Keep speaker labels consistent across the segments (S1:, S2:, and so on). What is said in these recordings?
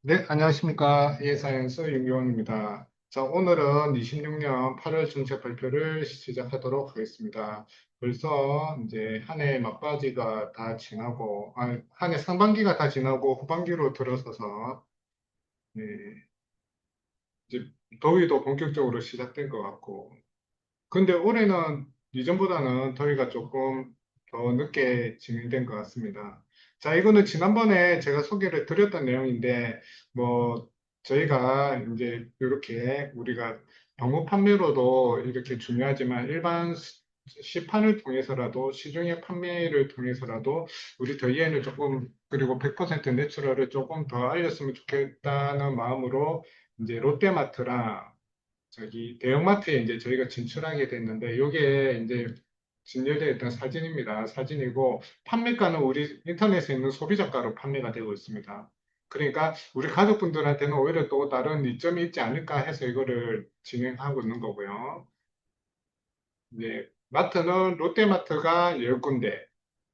S1: 네, 안녕하십니까. 이해사이언스 윤기원입니다. 자, 오늘은 26년 8월 정책 발표를 시작하도록 하겠습니다. 벌써 이제 한 해 막바지가 다 지나고, 한 해 상반기가 다 지나고 후반기로 들어서서, 네, 이제 더위도 본격적으로 시작된 것 같고, 근데 올해는 이전보다는 더위가 조금 더 늦게 진행된 것 같습니다. 자, 이거는 지난번에 제가 소개를 드렸던 내용인데, 뭐, 저희가 이제 이렇게 우리가 병무 판매로도 이렇게 중요하지만 일반 시판을 통해서라도 시중의 판매를 통해서라도 우리 더위에는 조금 그리고 100% 내추럴을 조금 더 알렸으면 좋겠다는 마음으로 이제 롯데마트랑 저기 대형마트에 이제 저희가 진출하게 됐는데 이게 이제 진열되어 있던 사진입니다. 사진이고 판매가는 우리 인터넷에 있는 소비자가로 판매가 되고 있습니다. 그러니까 우리 가족분들한테는 오히려 또 다른 이점이 있지 않을까 해서 이거를 진행하고 있는 거고요. 이제 마트는 롯데마트가 10군데,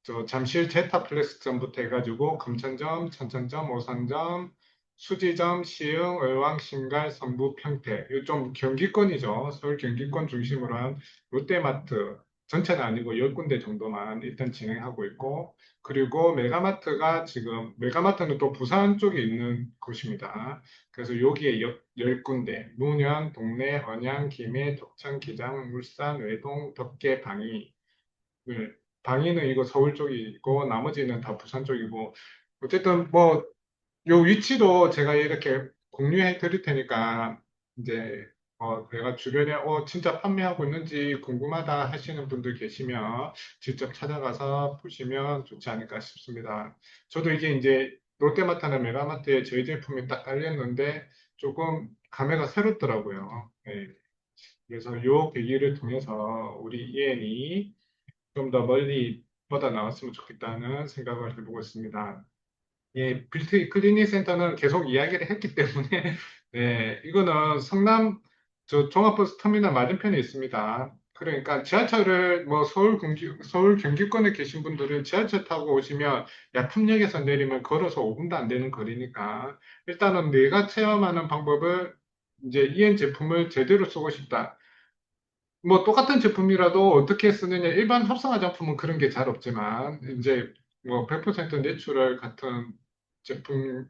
S1: 저 잠실 제타플렉스점부터 해가지고 금천점, 천천점, 오산점, 수지점, 시흥, 의왕, 신갈, 성북, 평택. 이좀 경기권이죠. 서울 경기권 중심으로 한 롯데마트 전체는 아니고 10군데 정도만 일단 진행하고 있고, 그리고 메가마트가 지금 메가마트는 또 부산 쪽에 있는 곳입니다. 그래서 여기에 10군데, 문현, 동래, 언양, 김해, 덕천, 기장, 울산, 외동, 덕계, 방이. 네, 방위는 이거 서울 쪽이고 나머지는 다 부산 쪽이고 어쨌든 뭐 요 위치도 제가 이렇게 공유해 드릴 테니까 이제 내가 주변에 진짜 판매하고 있는지 궁금하다 하시는 분들 계시면 직접 찾아가서 보시면 좋지 않을까 싶습니다. 저도 이게 이제 롯데마트나 메가마트에 저희 제품이 딱 깔렸는데 조금 감회가 새롭더라고요. 네, 그래서 요 계기를 통해서 우리 이엔이 좀 더 멀리 뻗어 나왔으면 좋겠다는 생각을 해보고 있습니다. 예, 빌트 클리닝 센터는 계속 이야기를 했기 때문에, 네, 이거는 성남 저 종합버스 터미널 맞은편에 있습니다. 그러니까 지하철을 뭐 서울 경기권에 계신 분들은 지하철 타고 오시면 약품역에서 내리면 걸어서 5분도 안 되는 거리니까 일단은 내가 체험하는 방법을 이제 EN 제품을 제대로 쓰고 싶다. 뭐 똑같은 제품이라도 어떻게 쓰느냐 일반 합성 화장품은 그런 게 잘 없지만 이제 뭐 100% 내추럴 같은 제품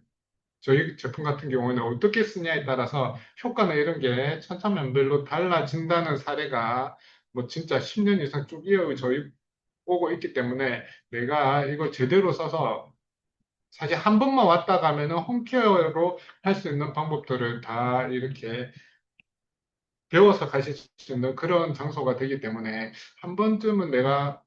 S1: 저희 제품 같은 경우에는 어떻게 쓰냐에 따라서 효과나 이런 게 천차만별로 달라진다는 사례가 뭐 진짜 10년 이상 쭉 이어 저희 오고 있기 때문에 내가 이거 제대로 써서 사실 한 번만 왔다 가면은 홈케어로 할 수 있는 방법들을 다 이렇게 배워서 가실 수 있는 그런 장소가 되기 때문에 한 번쯤은 내가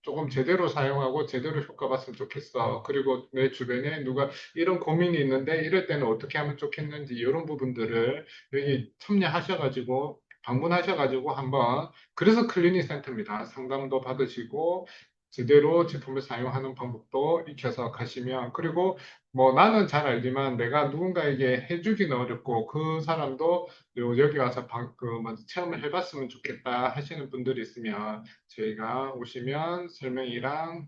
S1: 조금 제대로 사용하고 제대로 효과 봤으면 좋겠어. 그리고 내 주변에 누가 이런 고민이 있는데 이럴 때는 어떻게 하면 좋겠는지 이런 부분들을 여기 참여하셔가지고 방문하셔가지고 한번 그래서 클리닉 센터입니다. 상담도 받으시고 제대로 제품을 사용하는 방법도 익혀서 가시면 그리고 뭐 나는 잘 알지만 내가 누군가에게 해주기는 어렵고 그 사람도 여기 와서 먼저 체험을 해봤으면 좋겠다 하시는 분들이 있으면 저희가 오시면 설명이랑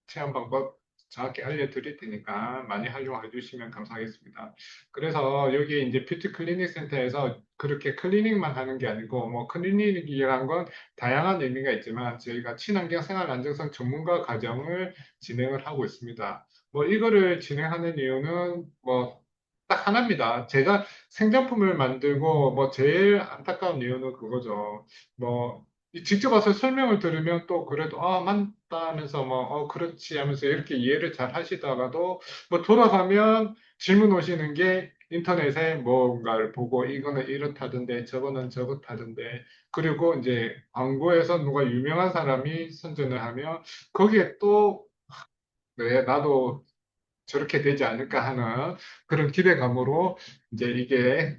S1: 체험 방법 정확히 알려드릴 테니까 많이 활용해 주시면 감사하겠습니다. 그래서 여기 이제 뷰티 클리닉 센터에서 그렇게 클리닉만 하는 게 아니고 뭐 클리닉이란 건 다양한 의미가 있지만 저희가 친환경 생활 안정성 전문가 과정을 진행을 하고 있습니다. 뭐 이거를 진행하는 이유는 뭐 딱 하나입니다. 제가 생제품을 만들고 뭐 제일 안타까운 이유는 그거죠. 뭐 직접 와서 설명을 들으면 또 그래도 맞다 하면서 뭐 그렇지 하면서 이렇게 이해를 잘 하시다가도 뭐 돌아가면 질문 오시는 게 인터넷에 뭔가를 보고 이거는 이렇다던데 저거는 저렇다던데 그리고 이제 광고에서 누가 유명한 사람이 선전을 하면 거기에 또 네, 나도 저렇게 되지 않을까 하는 그런 기대감으로 이제 이게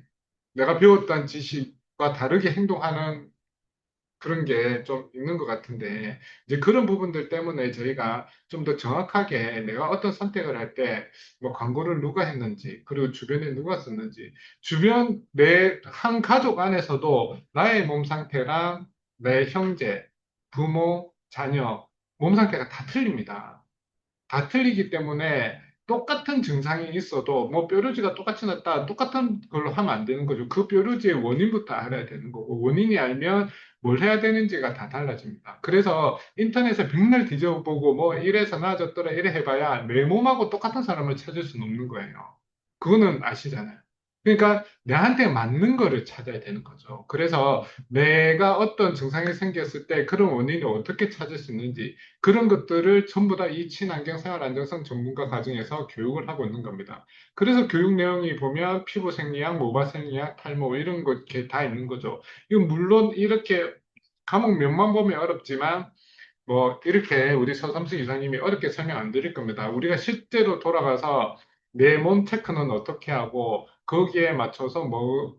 S1: 내가 배웠던 지식과 다르게 행동하는 그런 게 좀 있는 것 같은데, 이제 그런 부분들 때문에 저희가 좀 더 정확하게 내가 어떤 선택을 할 때, 뭐 광고를 누가 했는지, 그리고 주변에 누가 썼는지, 주변 내 한 가족 안에서도 나의 몸 상태랑 내 형제, 부모, 자녀, 몸 상태가 다 틀립니다. 다 틀리기 때문에 똑같은 증상이 있어도 뭐 뾰루지가 똑같이 났다 똑같은 걸로 하면 안 되는 거죠. 그 뾰루지의 원인부터 알아야 되는 거고 원인이 알면 뭘 해야 되는지가 다 달라집니다. 그래서 인터넷에 백날 뒤져보고 뭐 이래서 나아졌더라 이래 해봐야 내 몸하고 똑같은 사람을 찾을 수는 없는 거예요. 그거는 아시잖아요. 그러니까 나한테 맞는 거를 찾아야 되는 거죠. 그래서 내가 어떤 증상이 생겼을 때 그런 원인을 어떻게 찾을 수 있는지 그런 것들을 전부 다 이 친환경 생활 안정성 전문가 과정에서 교육을 하고 있는 겁니다. 그래서 교육 내용이 보면 피부 생리학, 모발 생리학, 탈모 이런 것 이렇게 다 있는 거죠. 이건 물론 이렇게 과목 명만 보면 어렵지만 뭐 이렇게 우리 서삼수 이사님이 어렵게 설명 안 드릴 겁니다. 우리가 실제로 돌아가서 내 몸 체크는 어떻게 하고 거기에 맞춰서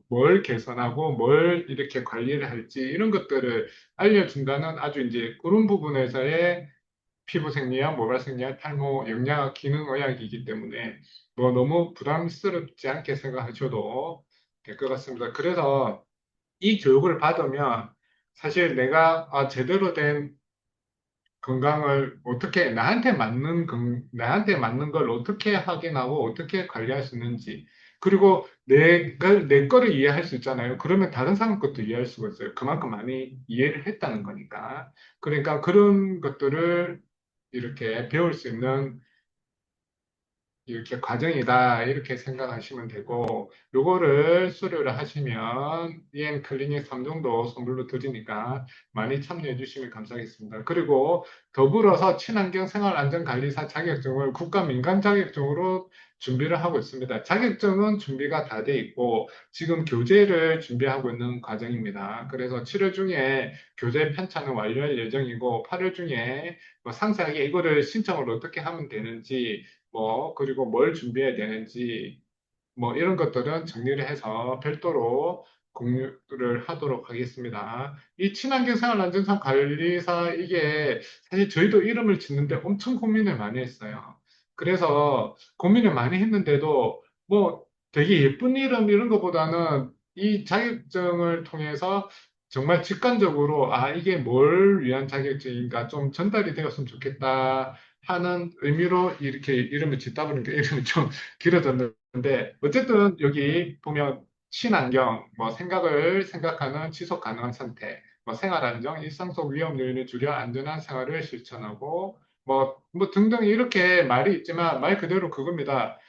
S1: 뭘 개선하고 뭘 이렇게 관리를 할지 이런 것들을 알려준다는 아주 이제 그런 부분에서의 피부 생리학, 모발 생리학, 탈모, 영양학, 기능의학이기 때문에 뭐 너무 부담스럽지 않게 생각하셔도 될 것 같습니다. 그래서 이 교육을 받으면 사실 내가 제대로 된 건강을 어떻게 나한테 맞는 걸 어떻게 확인하고 어떻게 관리할 수 있는지 그리고 내 거를 이해할 수 있잖아요. 그러면 다른 사람 것도 이해할 수가 있어요. 그만큼 많이 이해를 했다는 거니까. 그러니까 그런 것들을 이렇게 배울 수 있는 이렇게 과정이다 이렇게 생각하시면 되고 요거를 수료를 하시면 EM 클리닉 3종도 선물로 드리니까 많이 참여해 주시면 감사하겠습니다. 그리고 더불어서 친환경 생활안전관리사 자격증을 국가 민간 자격증으로 준비를 하고 있습니다. 자격증은 준비가 다 돼 있고 지금 교재를 준비하고 있는 과정입니다. 그래서 7월 중에 교재 편찬은 완료할 예정이고 8월 중에 뭐 상세하게 이거를 신청을 어떻게 하면 되는지 그리고 뭘 준비해야 되는지, 이런 것들은 정리를 해서 별도로 공유를 하도록 하겠습니다. 이 친환경 생활안전상 관리사, 이게 사실 저희도 이름을 짓는데 엄청 고민을 많이 했어요. 그래서 고민을 많이 했는데도 되게 예쁜 이름 이런 것보다는 이 자격증을 통해서 정말 직관적으로 이게 뭘 위한 자격증인가 좀 전달이 되었으면 좋겠다 하는 의미로 이렇게 이름을 짓다 보니까 이름이 좀 길어졌는데 어쨌든 여기 보면 친환경, 생각을 생각하는 지속 가능한 선택, 생활 안정, 일상 속 위험 요인을 줄여 안전한 생활을 실천하고 등등 이렇게 말이 있지만 말 그대로 그겁니다.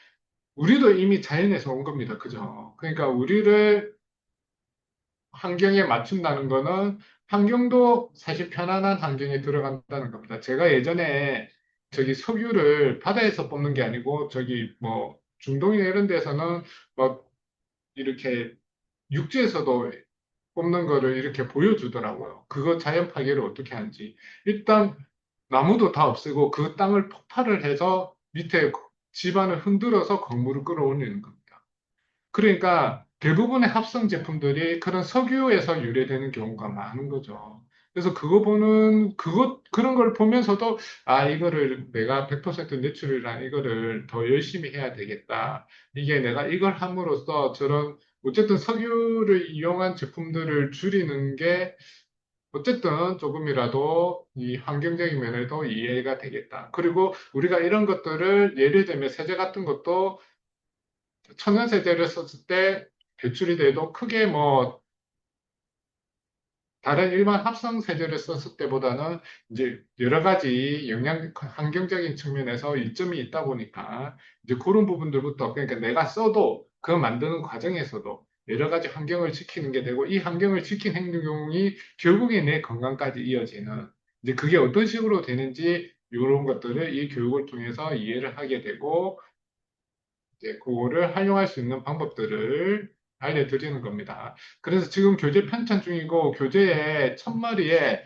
S1: 우리도 이미 자연에서 온 겁니다. 그죠? 그러니까 우리를 환경에 맞춘다는 거는 환경도 사실 편안한 환경에 들어간다는 겁니다. 제가 예전에 저기 석유를 바다에서 뽑는 게 아니고 저기 중동이나 이런 데서는 막 이렇게 육지에서도 뽑는 거를 이렇게 보여주더라고요. 그거 자연 파괴를 어떻게 하는지. 일단 나무도 다 없애고 그 땅을 폭발을 해서 밑에 집안을 흔들어서 건물을 끌어올리는 겁니다. 그러니까 대부분의 합성 제품들이 그런 석유에서 유래되는 경우가 많은 거죠. 그래서 그런 걸 보면서도, 이거를 내가 100% 내추럴이란 이거를 더 열심히 해야 되겠다. 이게 내가 이걸 함으로써 어쨌든 석유를 이용한 제품들을 줄이는 게 어쨌든 조금이라도 이 환경적인 면에도 이해가 되겠다. 그리고 우리가 이런 것들을 예를 들면 세제 같은 것도 천연세제를 썼을 때 배출이 돼도 크게 다른 일반 합성 세제를 썼을 때보다는 이제 여러 가지 환경적인 측면에서 이점이 있다 보니까 이제 그런 부분들부터 그러니까 내가 써도 그 만드는 과정에서도 여러 가지 환경을 지키는 게 되고 이 환경을 지킨 행동이 결국에 내 건강까지 이어지는 이제 그게 어떤 식으로 되는지 이런 것들을 이 교육을 통해서 이해를 하게 되고 이제 그거를 활용할 수 있는 방법들을 알려드리는 겁니다. 그래서 지금 교재 편찬 중이고 교재의 첫머리에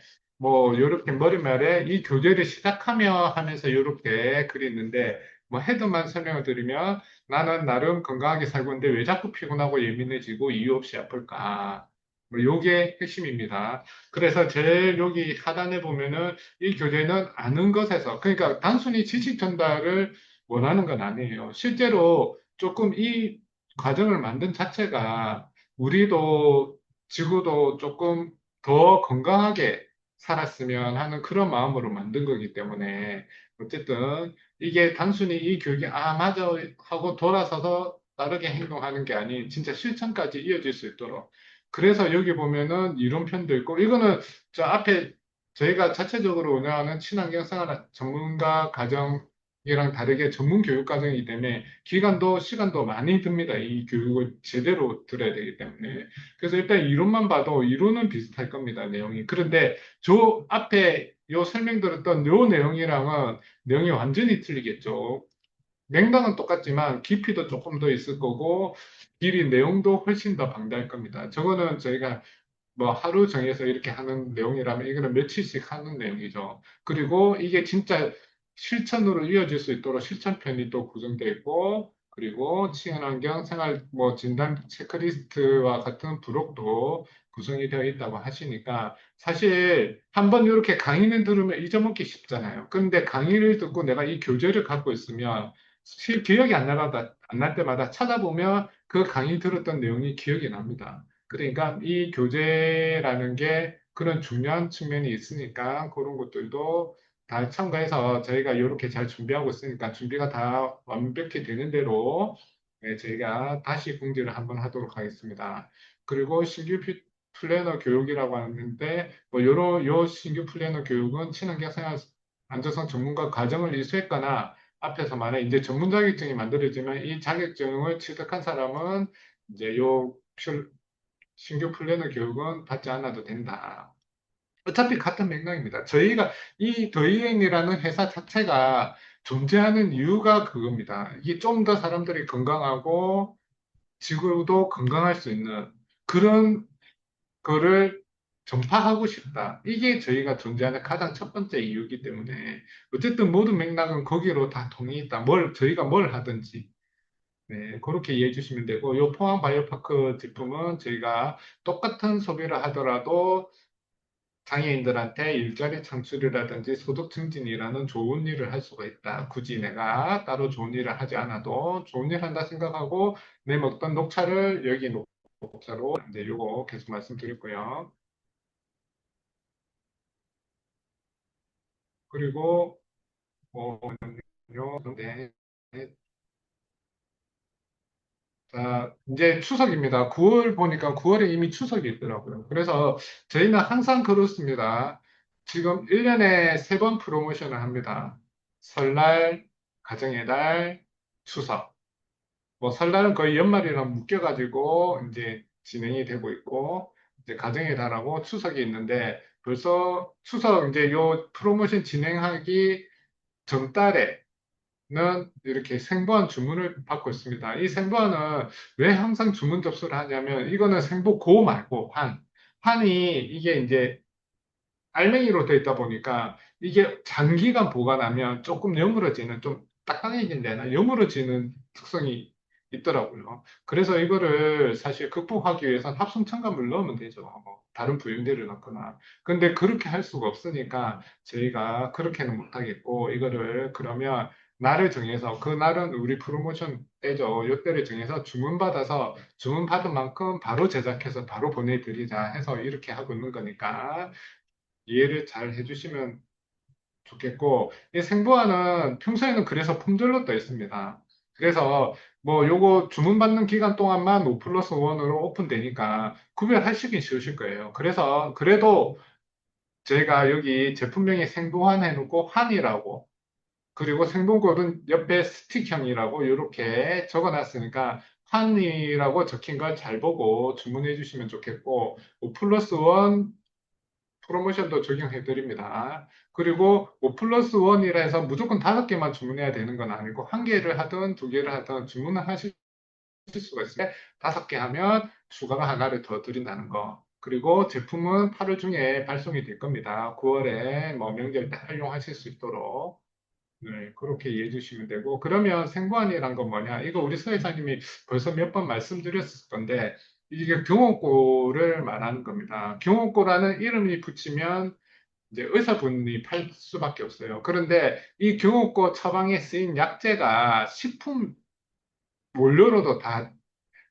S1: 이렇게 머리말에 이 교재를 시작하며 하면서 이렇게 글이 있는데 헤드만 설명을 드리면 나는 나름 건강하게 살고 있는데 왜 자꾸 피곤하고 예민해지고 이유 없이 아플까? 요게 핵심입니다. 그래서 제일 여기 하단에 보면은 이 교재는 아는 것에서 그러니까 단순히 지식 전달을 원하는 건 아니에요. 실제로 조금 이 과정을 만든 자체가 우리도 지구도 조금 더 건강하게 살았으면 하는 그런 마음으로 만든 거기 때문에 어쨌든 이게 단순히 이 교육이 아, 맞아 하고 돌아서서 다르게 행동하는 게 아닌 진짜 실천까지 이어질 수 있도록. 그래서 여기 보면은 이론편도 있고, 이거는 저 앞에 저희가 자체적으로 운영하는 친환경 생활 전문가 과정이랑 다르게 전문 교육 과정이기 때문에 기간도 시간도 많이 듭니다. 이 교육을 제대로 들어야 되기 때문에. 그래서 일단 이론만 봐도 이론은 비슷할 겁니다, 내용이. 그런데 저 앞에 요 설명드렸던 요 내용이랑은 내용이 완전히 틀리겠죠. 맥락은 똑같지만 깊이도 조금 더 있을 거고 길이 내용도 훨씬 더 방대할 겁니다. 저거는 저희가 뭐 하루 정해서 이렇게 하는 내용이라면 이거는 며칠씩 하는 내용이죠. 그리고 이게 진짜 실천으로 이어질 수 있도록 실천편이 또 구성되어 있고, 그리고 친환경 생활 뭐 진단 체크리스트와 같은 부록도 구성이 되어 있다고 하시니까 사실 한번 이렇게 강의는 들으면 잊어먹기 쉽잖아요. 그런데 강의를 듣고 내가 이 교재를 갖고 있으면 기억이 안 날 때마다 찾아보면 그 강의 들었던 내용이 기억이 납니다. 그러니까 이 교재라는 게 그런 중요한 측면이 있으니까 그런 것들도 다 첨가해서 저희가 이렇게 잘 준비하고 있으니까 준비가 다 완벽히 되는 대로 네, 저희가 다시 공지를 한번 하도록 하겠습니다. 그리고 신규 플래너 교육이라고 하는데 뭐 요 신규 플래너 교육은 친환경 생활 안전성 전문가 과정을 이수했거나 앞에서 말해 이제 전문 자격증이 만들어지면 이 자격증을 취득한 사람은 이제 요 신규 플래너 교육은 받지 않아도 된다. 어차피 같은 맥락입니다. 저희가 이 더이엔이라는 회사 자체가 존재하는 이유가 그겁니다. 이게 좀 더 사람들이 건강하고 지구도 건강할 수 있는 그런 거를 전파하고 싶다. 이게 저희가 존재하는 가장 첫 번째 이유이기 때문에 어쨌든 모든 맥락은 거기로 다 통해 있다. 저희가 뭘 하든지. 네, 그렇게 이해해 주시면 되고, 요 포항 바이오파크 제품은 저희가 똑같은 소비를 하더라도 장애인들한테 일자리 창출이라든지 소득 증진이라는 좋은 일을 할 수가 있다. 굳이 내가 따로 좋은 일을 하지 않아도 좋은 일 한다 생각하고 내 먹던 녹차를 여기 녹차로 이제 요거 계속 말씀드렸고요. 그리고 뭐, 요, 네, 자, 이제 추석입니다. 9월 보니까 9월에 이미 추석이 있더라고요. 그래서 저희는 항상 그렇습니다. 지금 1년에 3번 프로모션을 합니다. 설날, 가정의 달, 추석. 뭐 설날은 거의 연말이랑 묶여가지고 이제 진행이 되고 있고, 이제 가정의 달하고 추석이 있는데 벌써 추석 이제 요 프로모션 진행하기 전달에 는 이렇게 생보안 주문을 받고 있습니다. 이 생보안은 왜 항상 주문 접수를 하냐면 이거는 생보고 말고 환이 이게 이제 알맹이로 되어 있다 보니까 이게 장기간 보관하면 조금 여물어지는 좀 딱딱해진 데나 여물어지는 특성이 있더라고요. 그래서 이거를 사실 극복하기 위해서는 합성 첨가물 넣으면 되죠. 뭐 다른 부위들을 넣거나. 근데 그렇게 할 수가 없으니까 저희가 그렇게는 못하겠고 이거를 그러면 날을 정해서 그 날은 우리 프로모션 때죠. 요때를 정해서 주문받아서 주문받은 만큼 바로 제작해서 바로 보내드리자 해서 이렇게 하고 있는 거니까 이해를 잘 해주시면 좋겠고, 이 생보안은 평소에는 그래서 품절로 떠 있습니다. 그래서 뭐 요거 주문받는 기간 동안만 5 플러스 1으로 오픈되니까 구별하시기 쉬우실 거예요. 그래서 그래도 제가 여기 제품명에 생보안 해놓고 환이라고 그리고 생본꼴은 옆에 스틱형이라고 이렇게 적어놨으니까 환이라고 적힌 걸 잘 보고 주문해 주시면 좋겠고 5 플러스 1 프로모션도 적용해 드립니다. 그리고 뭐 플러스 원이라 해서 무조건 5개만 주문해야 되는 건 아니고 한 개를 하든 2개를 하든 주문을 하실 수가 있어요. 5개 하면 추가가 하나를 더 드린다는 거. 그리고 제품은 8월 중에 발송이 될 겁니다. 9월에 뭐 명절 때 활용하실 수 있도록. 네, 그렇게 이해해 주시면 되고, 그러면 생보안이란 건 뭐냐? 이거 우리 서 회사님이 벌써 몇 번 말씀드렸을 건데, 이게 경호고를 말하는 겁니다. 경호고라는 이름이 붙이면 이제 의사분이 팔 수밖에 없어요. 그런데 이 경호고 처방에 쓰인 약재가 식품 원료로도 다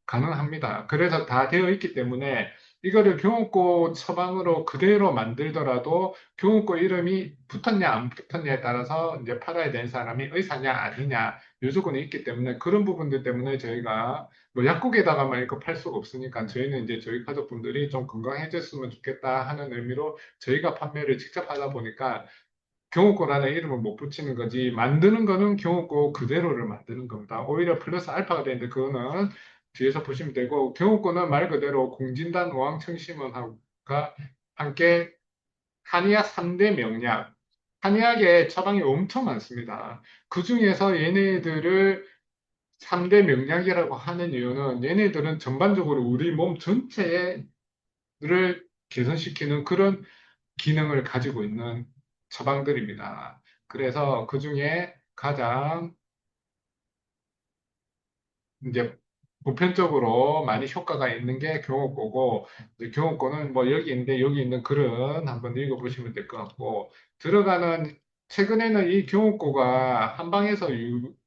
S1: 가능합니다. 그래서 다 되어 있기 때문에 이거를 경옥고 처방으로 그대로 만들더라도 경옥고 이름이 붙었냐 안 붙었냐에 따라서 이제 팔아야 되는 사람이 의사냐 아니냐 요 조건이 있기 때문에 그런 부분들 때문에 저희가 뭐 약국에다가만 이거 팔 수가 없으니까 저희는 이제 저희 가족분들이 좀 건강해졌으면 좋겠다 하는 의미로 저희가 판매를 직접 하다 보니까 경호고라는 이름을 못 붙이는 거지 만드는 거는 경호고 그대로를 만드는 겁니다. 오히려 플러스 알파가 되는데 그거는 뒤에서 보시면 되고 경호고는 말 그대로 공진단 어항청심원과 함께 한의학 3대 명약 한의학에 처방이 엄청 많습니다. 그 중에서 얘네들을 3대 명약이라고 하는 이유는 얘네들은 전반적으로 우리 몸 전체를 개선시키는 그런 기능을 가지고 있는 처방들입니다. 그래서 그 중에 가장 이제 보편적으로 많이 효과가 있는 게 경옥고고, 이제 경옥고는 뭐 여기 있는데 여기 있는 글은 한번 읽어보시면 될 것 같고, 들어가는, 최근에는 이 경옥고가 한방에서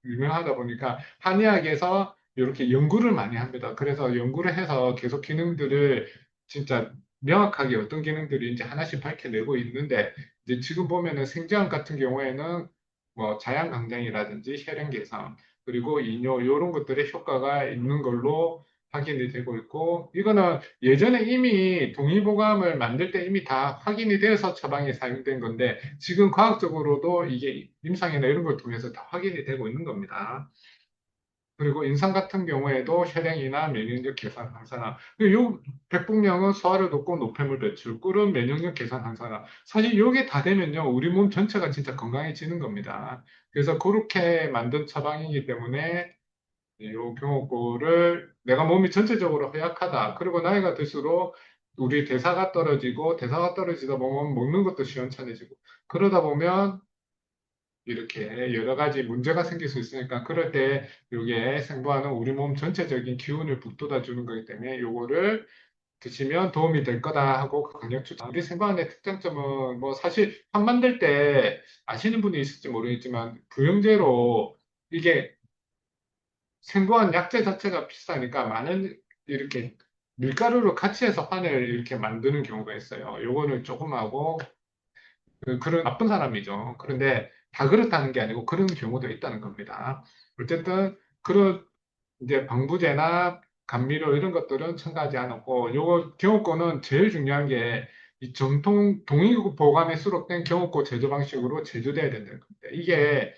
S1: 유명하다 보니까 한의학에서 이렇게 연구를 많이 합니다. 그래서 연구를 해서 계속 기능들을 진짜 명확하게 어떤 기능들이 이제 하나씩 밝혀내고 있는데, 이제 지금 보면은 생지암 같은 경우에는 뭐 자양강장이라든지 혈행 개선, 그리고 이뇨 이런 것들의 효과가 있는 걸로 확인이 되고 있고 이거는 예전에 이미 동의보감을 만들 때 이미 다 확인이 되어서 처방에 사용된 건데 지금 과학적으로도 이게 임상이나 이런 걸 통해서 다 확인이 되고 있는 겁니다. 그리고 인상 같은 경우에도 혈행이나 면역력 개선 항산화. 요 백복령은 소화를 돕고 노폐물 배출, 꿀은 면역력 개선 항산화. 사실 요게 다 되면요, 우리 몸 전체가 진짜 건강해지는 겁니다. 그래서 그렇게 만든 처방이기 때문에 요 경호고를 내가 몸이 전체적으로 허약하다. 그리고 나이가 들수록 우리 대사가 떨어지고 대사가 떨어지다 보면 먹는 것도 시원찮아지고 그러다 보면 이렇게 여러 가지 문제가 생길 수 있으니까 그럴 때 이게 생보하는 우리 몸 전체적인 기운을 북돋아 주는 거기 때문에 요거를 드시면 도움이 될 거다 하고 강력 추천. 우리 생보안의 특장점은 뭐 사실 황 만들 때 아시는 분이 있을지 모르겠지만 부영제로 이게 생보안 약재 자체가 비싸니까 많은 이렇게 밀가루를 같이 해서 환을 이렇게 만드는 경우가 있어요. 요거는 조금하고 그런 나쁜 사람이죠. 그런데 다 그렇다는 게 아니고 그런 경우도 있다는 겁니다. 어쨌든 그런 이제 방부제나 감미료 이런 것들은 첨가하지 않았고 요거 경호권은 제일 중요한 게 이 정통 동의보감에 수록된 경호권 제조 방식으로 제조돼야 된다는 겁니다. 이게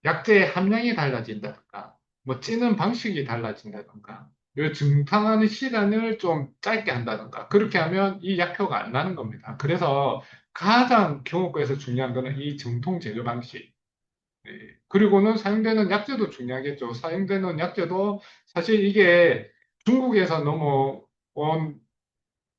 S1: 약재의 함량이 달라진다든가, 뭐 찌는 방식이 달라진다든가, 요 증탕하는 시간을 좀 짧게 한다든가, 그렇게 하면 이 약효가 안 나는 겁니다. 그래서 가장 경호과에서 중요한 거는 이 정통 제조 방식. 네. 그리고는 사용되는 약재도 중요하겠죠. 사용되는 약재도 사실 이게 중국에서 넘어온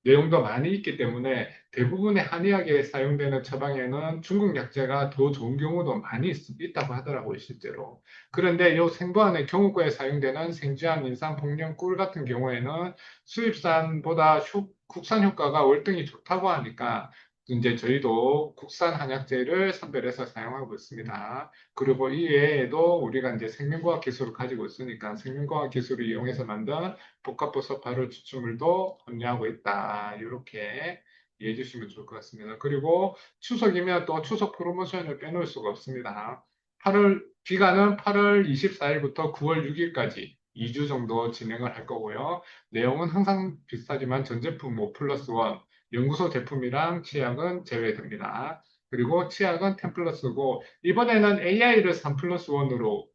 S1: 내용도 많이 있기 때문에 대부분의 한의학에 사용되는 처방에는 중국 약재가 더 좋은 경우도 많이 있다고 하더라고요, 실제로. 그런데 이 생보안의 경우과에 사용되는 생지암, 인삼, 복령, 꿀 같은 경우에는 수입산보다 국산 효과가 월등히 좋다고 하니까 이제 저희도 국산 한약재를 선별해서 사용하고 있습니다. 그리고 이 외에도 우리가 이제 생명과학 기술을 가지고 있으니까 생명과학 기술을 이용해서 만든 복합버섯 발효 추출물도 함유하고 있다. 이렇게 이해해 주시면 좋을 것 같습니다. 그리고 추석이면 또 추석 프로모션을 빼놓을 수가 없습니다. 8월, 기간은 8월 24일부터 9월 6일까지 2주 정도 진행을 할 거고요. 내용은 항상 비슷하지만 전 제품 5 플러스 1, 연구소 제품이랑 치약은 제외됩니다. 그리고 치약은 10 플러스고, 이번에는 AI를 3 플러스 1으로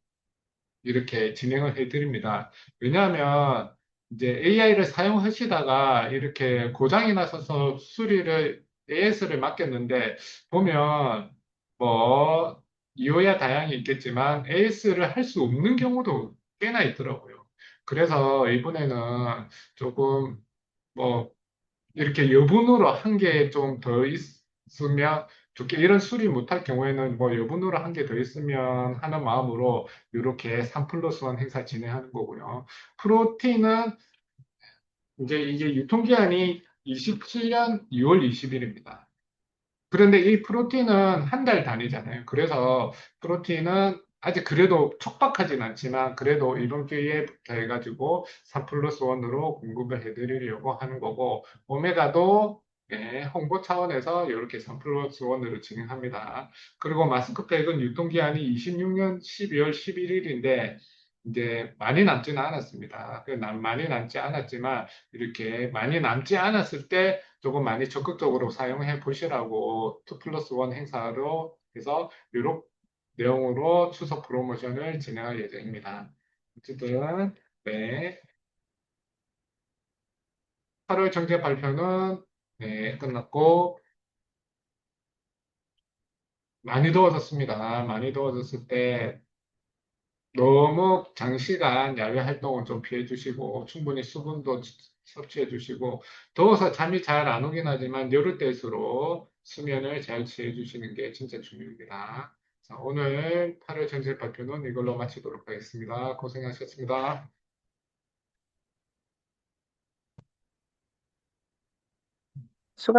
S1: 이렇게 진행을 해드립니다. 왜냐하면 이제 AI를 사용하시다가 이렇게 고장이 나셔서 수리를 AS를 맡겼는데 보면 뭐 이유야 다양히 있겠지만 AS를 할 수 없는 경우도 꽤나 있더라고요. 그래서 이번에는 조금 뭐 이렇게 여분으로 한 개 좀 더 있으면 좋게 이런 수리 못할 경우에는 뭐 여분으로 한 개 더 있으면 하는 마음으로 이렇게 3 플러스 1 행사 진행하는 거고요. 프로틴은 이제 이게 유통기한이 27년 2월 20일입니다. 그런데 이 프로틴은 한 달 단위잖아요. 그래서 프로틴은 아직 그래도 촉박하진 않지만 그래도 이번 기회부터 해가지고 3 플러스 1으로 공급을 해드리려고 하는 거고 오메가도 예, 홍보 차원에서 이렇게 3 플러스 1으로 진행합니다. 그리고 마스크팩은 유통기한이 26년 12월 11일인데 이제 많이 남지는 않았습니다. 많이 남지 않았지만 이렇게 많이 남지 않았을 때 조금 많이 적극적으로 사용해 보시라고 2 플러스 1 행사로 해서 이렇게 내용으로 추석 프로모션을 진행할 예정입니다. 어쨌든, 네. 8월 정책 발표는 네, 끝났고, 많이 더워졌습니다. 많이 더워졌을 때 너무 장시간 야외 활동은 좀 피해 주시고, 충분히 수분도 섭취해 주시고, 더워서 잠이 잘 안 오긴 하지만, 이럴 때일수록 수면을 잘 취해 주시는 게 진짜 중요합니다. 자, 오늘 8월 정책 발표는 이걸로 마치도록 하겠습니다. 고생하셨습니다.